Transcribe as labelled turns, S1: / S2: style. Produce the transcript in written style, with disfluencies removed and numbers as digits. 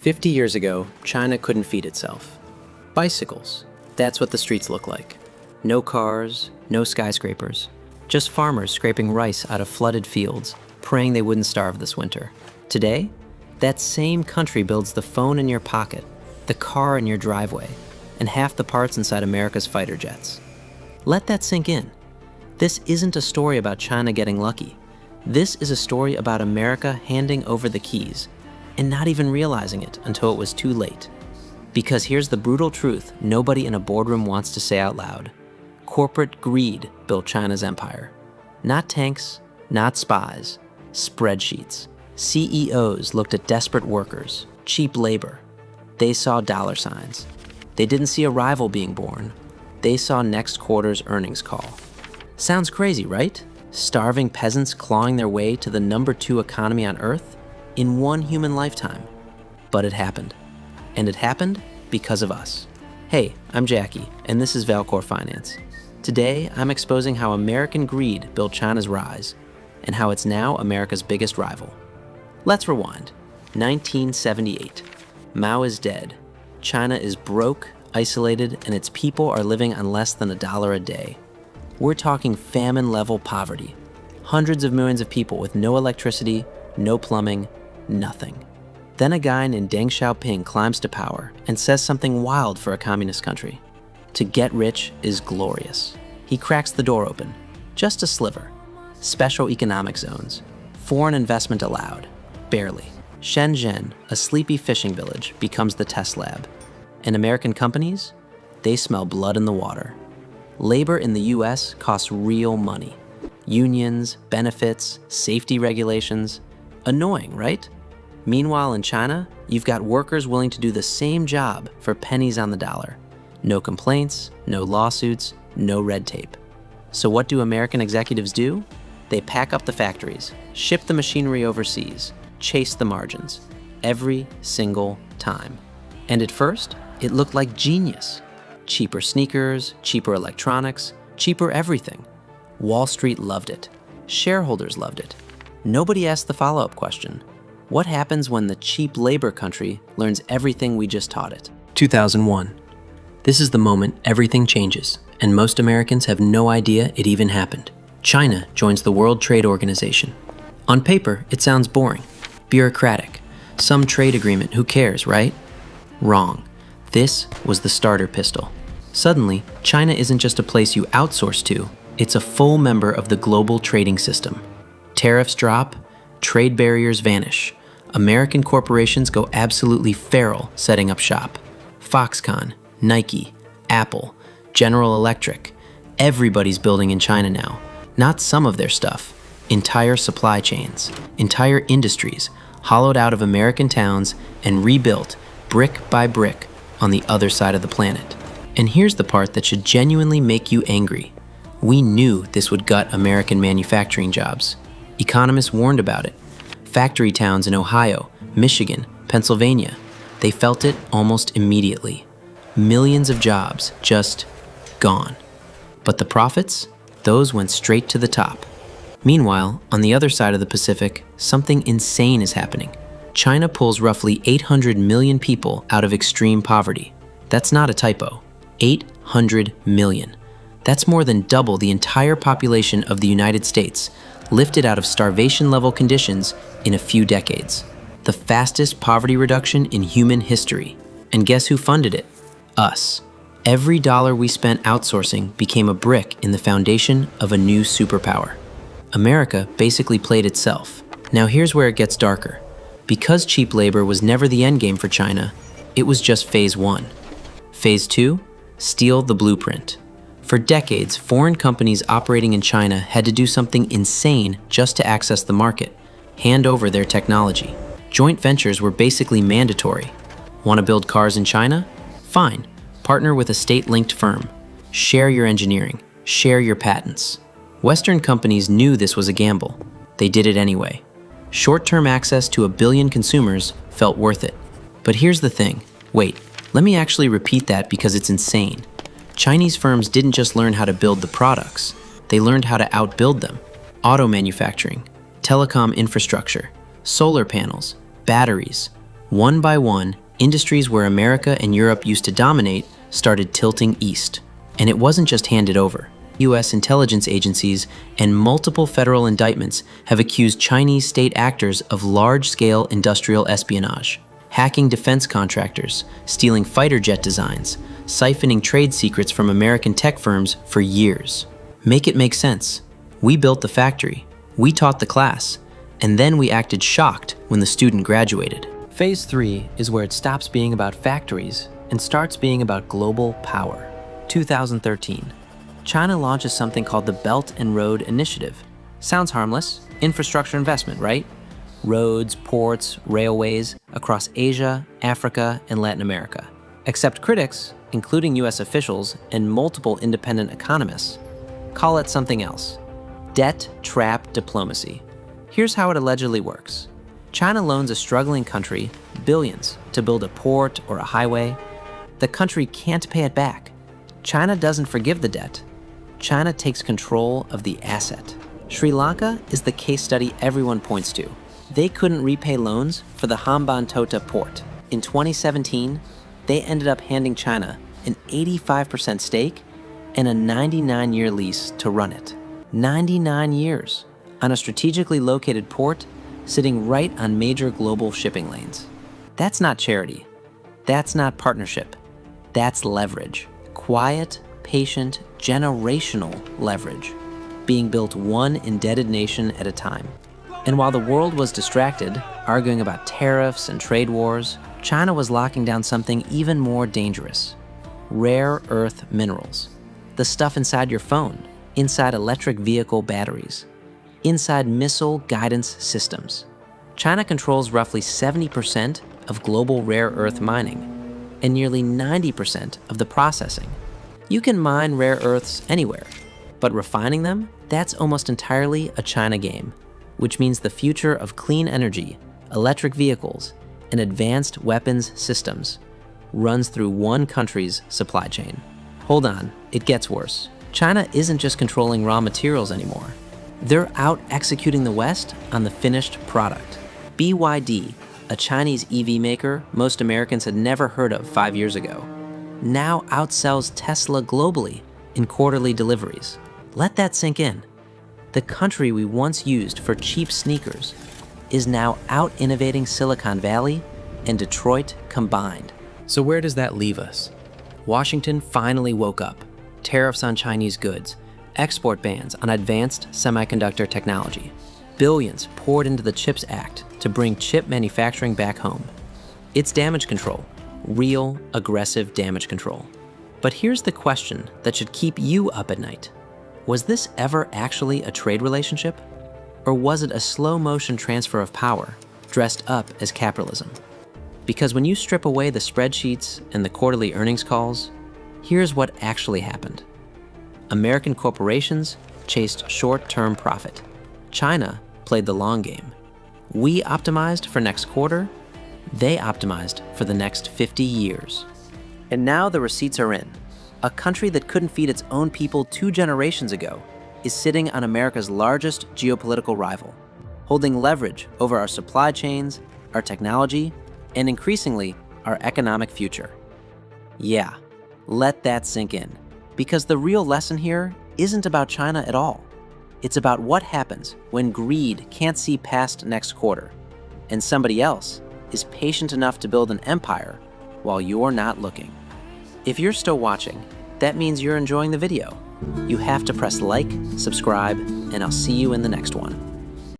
S1: 50 years ago, China couldn't feed itself. Bicycles, that's what the streets look like. No cars, no skyscrapers, just farmers scraping rice out of flooded fields, praying they wouldn't starve this winter. Today, that same country builds the phone in your pocket, the car in your driveway, and half the parts inside America's fighter jets. Let that sink in. This isn't a story about China getting lucky. This is a story about America handing over the keys and not even realizing it until it was too late. Because here's the brutal truth nobody in a boardroom wants to say out loud. Corporate greed built China's empire. Not tanks, not spies, spreadsheets. CEOs looked at desperate workers, cheap labor. They saw dollar signs. They didn't see a rival being born. They saw next quarter's earnings call. Sounds crazy, right? Starving peasants clawing their way to the #2 economy on Earth in one human lifetime. But it happened. And it happened because of us. Hey, I'm Jackie, and this is Valcor Finance. Today, I'm exposing how American greed built China's rise, and how it's now America's biggest rival. Let's rewind. 1978. Mao is dead. China is broke, isolated, and its people are living on less than $1 a day. We're talking famine-level poverty. Hundreds of millions of people with no electricity, no plumbing, nothing. Then a guy named Deng Xiaoping climbs to power and says something wild for a communist country. To get rich is glorious. He cracks the door open, just a sliver. Special economic zones. Foreign investment allowed. Barely. Shenzhen, a sleepy fishing village, becomes the test lab. And American companies? They smell blood in the water. Labor in the US costs real money. Unions, benefits, safety regulations. Annoying, right? Meanwhile, in China, you've got workers willing to do the same job for pennies on the dollar. No complaints, no lawsuits, no red tape. So what do American executives do? They pack up the factories, ship the machinery overseas, chase the margins. Every single time. And at first, it looked like genius. Cheaper sneakers, cheaper electronics, cheaper everything. Wall Street loved it. Shareholders loved it. Nobody asked the follow-up question. What happens when the cheap labor country learns everything we just taught it? 2001. This is the moment everything changes, and most Americans have no idea it even happened. China joins the World Trade Organization. On paper, it sounds boring, bureaucratic. Some trade agreement, who cares, right? Wrong. This was the starter pistol. Suddenly, China isn't just a place you outsource to, it's a full member of the global trading system. Tariffs drop, trade barriers vanish. American corporations go absolutely feral setting up shop. Foxconn, Nike, Apple, General Electric. Everybody's building in China now. Not some of their stuff. Entire supply chains, entire industries, hollowed out of American towns and rebuilt brick by brick on the other side of the planet. And here's the part that should genuinely make you angry. We knew this would gut American manufacturing jobs. Economists warned about it. Factory towns in Ohio, Michigan, Pennsylvania, they felt it almost immediately. Millions of jobs just gone. But the profits? Those went straight to the top. Meanwhile, on the other side of the Pacific, something insane is happening. China pulls roughly 800 million people out of extreme poverty. That's not a typo. 800 million. That's more than double the entire population of the United States, lifted out of starvation-level conditions in a few decades. The fastest poverty reduction in human history. And guess who funded it? Us. Every dollar we spent outsourcing became a brick in the foundation of a new superpower. America basically played itself. Now here's where it gets darker. Because cheap labor was never the endgame for China, it was just phase 1. Phase 2? Steal the blueprint. For decades, foreign companies operating in China had to do something insane just to access the market, hand over their technology. Joint ventures were basically mandatory. Want to build cars in China? Fine. Partner with a state-linked firm. Share your engineering. Share your patents. Western companies knew this was a gamble. They did it anyway. Short-term access to 1 billion consumers felt worth it. But here's the thing. Wait, let me actually repeat that because it's insane. Chinese firms didn't just learn how to build the products. They learned how to outbuild them. Auto manufacturing, telecom infrastructure, solar panels, batteries, One by one, industries where America and Europe used to dominate started tilting east. And it wasn't just handed over. U.S. intelligence agencies and multiple federal indictments have accused Chinese state actors of large-scale industrial espionage, hacking defense contractors, stealing fighter jet designs, siphoning trade secrets from American tech firms for years. Make it make sense. We built the factory, we taught the class, and then we acted shocked when the student graduated. Phase 3 is where it stops being about factories and starts being about global power. 2013. China launches something called the Belt and Road Initiative. Sounds harmless. Infrastructure investment, right? Roads, ports, railways across Asia, Africa, and Latin America. Except critics, including US officials and multiple independent economists, call it something else. Debt trap diplomacy. Here's how it allegedly works. China loans a struggling country billions to build a port or a highway. The country can't pay it back. China doesn't forgive the debt. China takes control of the asset. Sri Lanka is the case study everyone points to. They couldn't repay loans for the Hambantota port. In 2017, they ended up handing China an 85% stake and a 99-year lease to run it. 99 years on a strategically located port sitting right on major global shipping lanes. That's not charity. That's not partnership. That's leverage. Quiet, patient, generational leverage, being built one indebted nation at a time. And while the world was distracted, arguing about tariffs and trade wars, China was locking down something even more dangerous: rare earth minerals. The stuff inside your phone, inside electric vehicle batteries, inside missile guidance systems. China controls roughly 70% of global rare earth mining and nearly 90% of the processing. You can mine rare earths anywhere, but refining them, that's almost entirely a China game, which means the future of clean energy, electric vehicles, and advanced weapons systems runs through one country's supply chain. Hold on, it gets worse. China isn't just controlling raw materials anymore. They're out executing the West on the finished product. BYD, a Chinese EV maker most Americans had never heard of 5 years ago, now outsells Tesla globally in quarterly deliveries. Let that sink in. The country we once used for cheap sneakers is now out-innovating Silicon Valley and Detroit combined. So where does that leave us? Washington finally woke up. Tariffs on Chinese goods, export bans on advanced semiconductor technology. Billions poured into the CHIPS Act to bring chip manufacturing back home. It's damage control. Real, aggressive damage control. But here's the question that should keep you up at night. Was this ever actually a trade relationship? Or was it a slow-motion transfer of power, dressed up as capitalism? Because when you strip away the spreadsheets and the quarterly earnings calls, here's what actually happened. American corporations chased short-term profit. China played the long game. We optimized for next quarter, they optimized for the next 50 years. And now the receipts are in. A country that couldn't feed its own people 2 generations ago is sitting on America's largest geopolitical rival, holding leverage over our supply chains, our technology, and increasingly, our economic future. Yeah, let that sink in. Because the real lesson here isn't about China at all. It's about what happens when greed can't see past next quarter, and somebody else is patient enough to build an empire while you're not looking. If you're still watching, that means you're enjoying the video. You have to press like, subscribe, and I'll see you in the next one.